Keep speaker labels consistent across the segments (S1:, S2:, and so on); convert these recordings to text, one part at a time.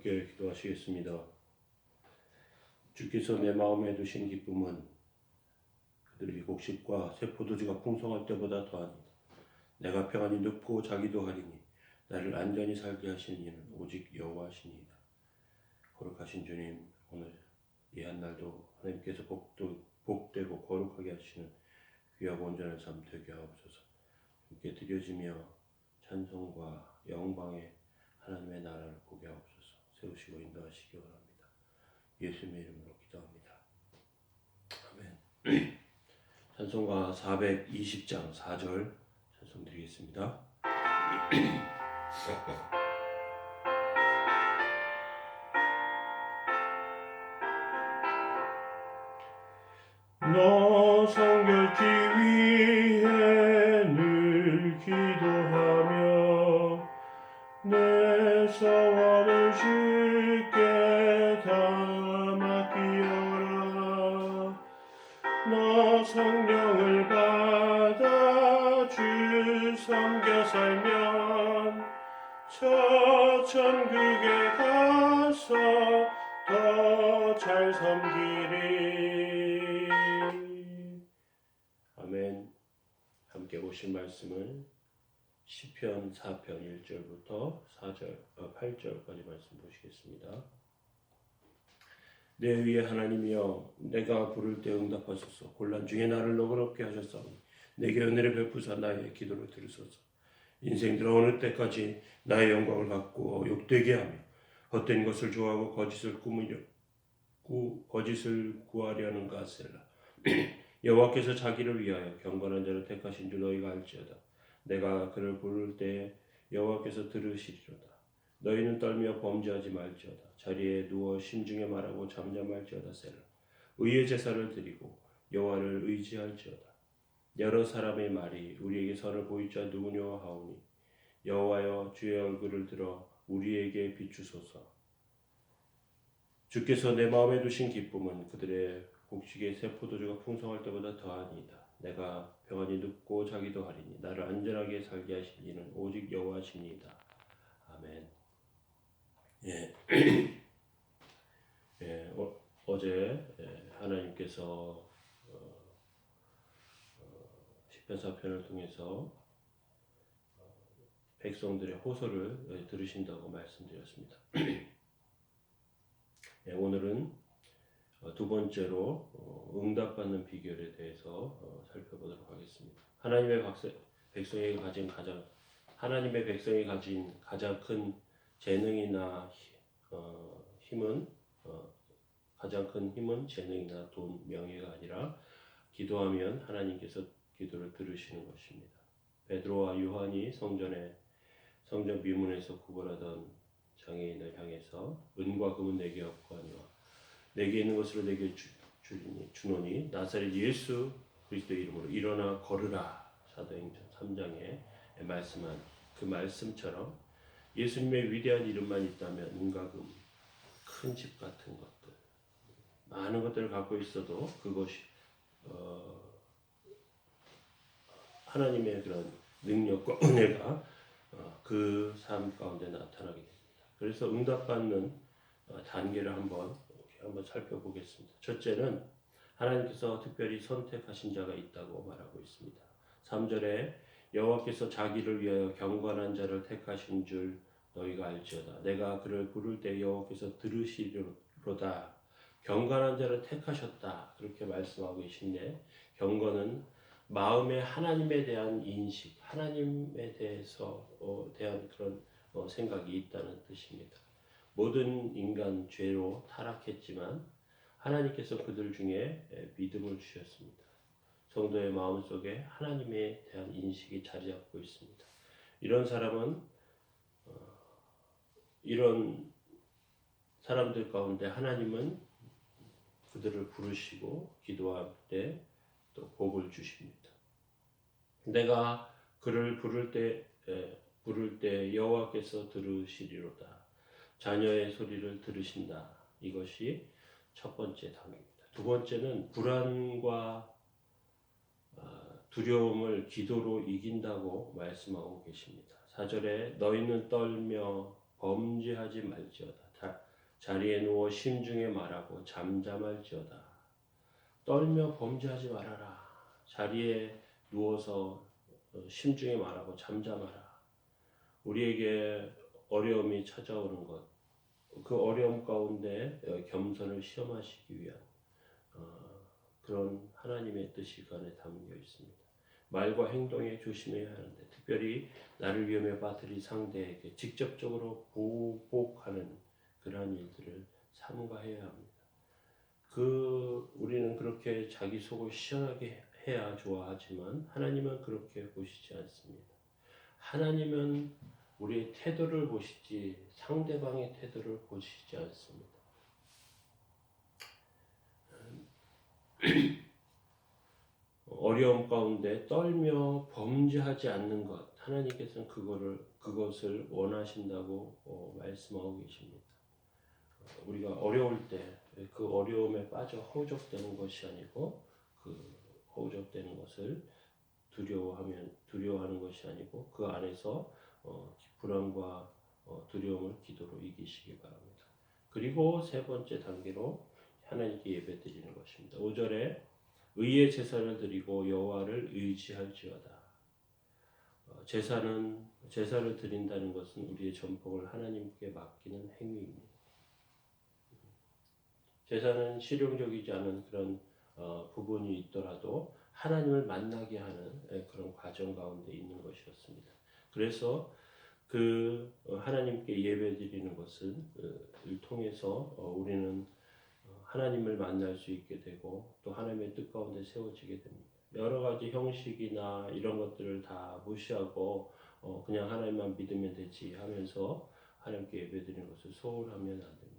S1: 함께 기도하시겠습니다. 주께서 내 마음에 두신 기쁨은 그들의 곡식과 새 포도주가 풍성할 때보다 더하니라. 내가 평안히 눕고 자기도 하리니 나를 안전히 살게 하시는 이는 오직 여호와시니이다. 거룩하신 주님, 오늘 이 한날도 하나님께서 복되고 거룩하게 하시는 귀하고 온전한 삶 되게 하옵소서. 함께 드려지며 찬송과 영광의 하나님의 나라를 보게 하옵소서. 세우시고 인도하시기 바랍니다. 예수님의 이름으로 기도합니다. 아멘. 찬송가 420장 4절 찬송 드리겠습니다. 너 성결케 위해 늘 기도하며 내 소원을 주께 다 맡기어라. 너 성령을 받아 주 섬겨 살면 저 천국에 가서 더 잘 섬기리. 아멘. 함께 보실 말씀은 시편 4편 1절부터 8절까지 말씀 보시겠습니다. 내 위에 하나님이여, 내가 부를 때 응답하소서. 곤란 중에 나를 너그럽게 하셨사오니 내게 은혜를 베푸사 나의 기도를 들으소서. 인생 들어 어느 때까지 나의 영광을 갖고 욕되게 하며 헛된 것을 좋아하고 거짓을 구하려는가 셀라. 여호와께서 자기를 위하여 경건한 자를 택하신 줄 너희가 알지어다. 내가 그를 부를 때 여호와께서 들으시리로다. 너희는 떨며 범죄하지 말지어다. 자리에 누워 심중에 말하고 잠잠할지어다. 셀라. 의의 제사를 드리고 여호와를 의지할지어다. 여러 사람의 말이 우리에게 선을 보일 자 누구냐 하오니 여호와여, 주의 얼굴을 들어 우리에게 비추소서. 주께서 내 마음에 두신 기쁨은 그들의 곡식의 새 포도주가 풍성할 때보다 더하니이다. 내가 평안히 눕고 자기도 하리니 나를 안전하게 살게 하신 이는 오직 여호와시니이다. 아멘. 예. 예, 어제 하나님께서 시편 4편을 통해서 백성들의 호소를 들으신다고 말씀드렸습니다. 예, 오늘은 두 번째로 응답받는 비결에 대해서 살펴보도록 하겠습니다. 하나님의 백성이 가진 가장 큰 재능이나 힘은 가장 큰 힘은 재능이나 돈, 명예가 아니라 기도하면 하나님께서 기도를 들으시는 것입니다. 베드로와 요한이 성전 미문에서 구걸하던 장애인을 향해서 은과 금은 내게 없거니와 내게 있는 것으로 내게 주노니 나사렛 예수 그리스도의 이름으로 일어나 걸으라. 사도행전 3장에 말씀한 그 말씀처럼 예수님의 위대한 이름만 있다면 은과 금, 큰 집 같은 것들, 많은 것들을 갖고 있어도 그것이 하나님의 그런 능력과 은혜가 그 삶 가운데 나타나게 됩니다. 그래서 응답받는 단계를 한번 살펴보겠습니다. 첫째는 하나님께서 특별히 선택하신 자가 있다고 말하고 있습니다. 3절에 여호와께서 자기를 위하여 경건한 자를 택하신 줄 너희가 알지어다. 내가 그를 부를 때 여호와께서 들으시리로다. 경건한 자를 택하셨다. 그렇게 말씀하고 계신데, 경건은 마음에 하나님에 대한 인식, 하나님에 대해서 대한 그런 생각이 있다는 뜻입니다. 모든 인간 죄로 타락했지만 하나님께서 그들 중에 믿음을 주셨습니다. 성도의 마음속에 하나님에 대한 인식이 자리 잡고 있습니다. 이런 사람들 가운데 하나님은 그들을 부르시고 기도할 때 또 복을 주십니다. 내가 그를 부를 때 여호와께서 들으시리로다. 자녀의 소리를 들으신다. 이것이 첫 번째 단계입니다. 두 번째는 불안과 두려움을 기도로 이긴다고 말씀하고 계십니다. 4절에 너희는 떨며 범죄하지 말지어다. 자리에 누워 심중에 말하고 잠잠할지어다. 떨며 범죄하지 말아라. 자리에 누워서 심중에 말하고 잠잠하라. 우리에게 어려움이 찾아오는 것, 그 어려움 가운데 겸손을 시험하시기 위한 그런 하나님의 뜻이 그 안에 담겨 있습니다. 말과 행동에 조심해야 하는데, 특별히 나를 위험에 빠뜨린 상대에게 직접적으로 보복하는 그러한 일들을 삼가해야 합니다. 우리는 그렇게 자기 속을 시원하게 해야 좋아하지만 하나님은 그렇게 보시지 않습니다. 하나님은 우리의 태도를 보시지 상대방의 태도를 보시지 않습니다. 어려움 가운데 떨며 범죄하지 않는 것, 하나님께서는 그것을 원하신다고 말씀하고 계십니다. 우리가 어려울 때 그 어려움에 빠져 허우적대는 것이 아니고, 그 허우적대는 것을 두려워하는 것이 아니고, 그 안에서 불안과 두려움을 기도로 이기시기 바랍니다. 그리고 세 번째 단계로 하나님께 예배드리는 것입니다. 5절에 의의 제사를 드리고 여호와를 의지할지어다. 제사를 드린다는 것은 우리의 전복을 하나님께 맡기는 행위입니다. 제사는 실용적이지 않은 그런 부분이 있더라도 하나님을 만나게 하는 그런 과정 가운데 있는 것이었습니다. 그래서 하나님께 예배드리는 것을 통해서 우리는 하나님을 만날 수 있게 되고 또 하나님의 뜻 가운데 세워지게 됩니다. 여러 가지 형식이나 이런 것들을 다 무시하고 그냥 하나님만 믿으면 되지 하면서 하나님께 예배드리는 것을 소홀하면 안 됩니다.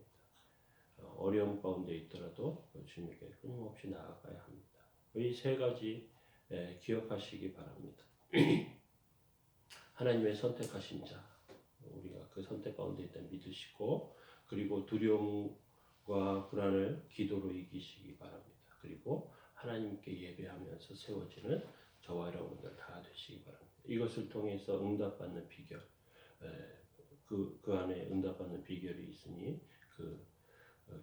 S1: 어려움 가운데 있더라도 주님께 끊임없이 나아가야 합니다. 이 세 가지 기억하시기 바랍니다. 하나님의 선택하신 자, 우리가 그 선택 가운데 있다는 믿으시고, 그리고 두려움과 불안을 기도로 이기시기 바랍니다. 그리고 하나님께 예배하면서 세워지는 저와 여러분들 다 되시기 바랍니다. 이것을 통해서 응답받는 비결, 그 안에 응답받는 비결이 있으니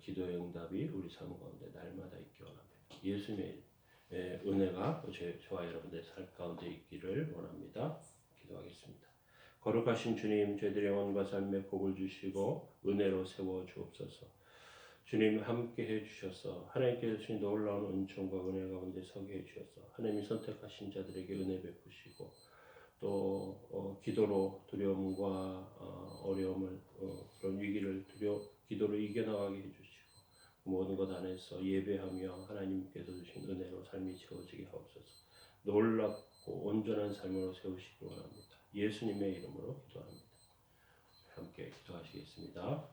S1: 기도의 응답이 우리 삶 가운데 날마다 있기 원합니다. 예수님의 은혜가 저와 여러분들의 삶 가운데 있기를 원합니다. 기도하겠습니다. 거룩하신 주님, 저희들의 영혼과 삶에 복을 주시고 은혜로 세워 주옵소서. 주님 함께 해주셔서 하나님께서 주신 놀라운 은총과 은혜 가운데 서게 해주셔서 하나님이 선택하신 자들에게 은혜 베푸시고 또 기도로 두려움과 어려움을 그런 위기를 기도로 이겨나가게 해주시고 모든 것 안에서 예배하며 하나님께서 주신 은혜로 삶이 채워지게 하옵소서. 놀랍고 온전한 삶으로 세우시기 원합니다. 예수님의 이름으로 기도합니다. 함께 기도하시겠습니다.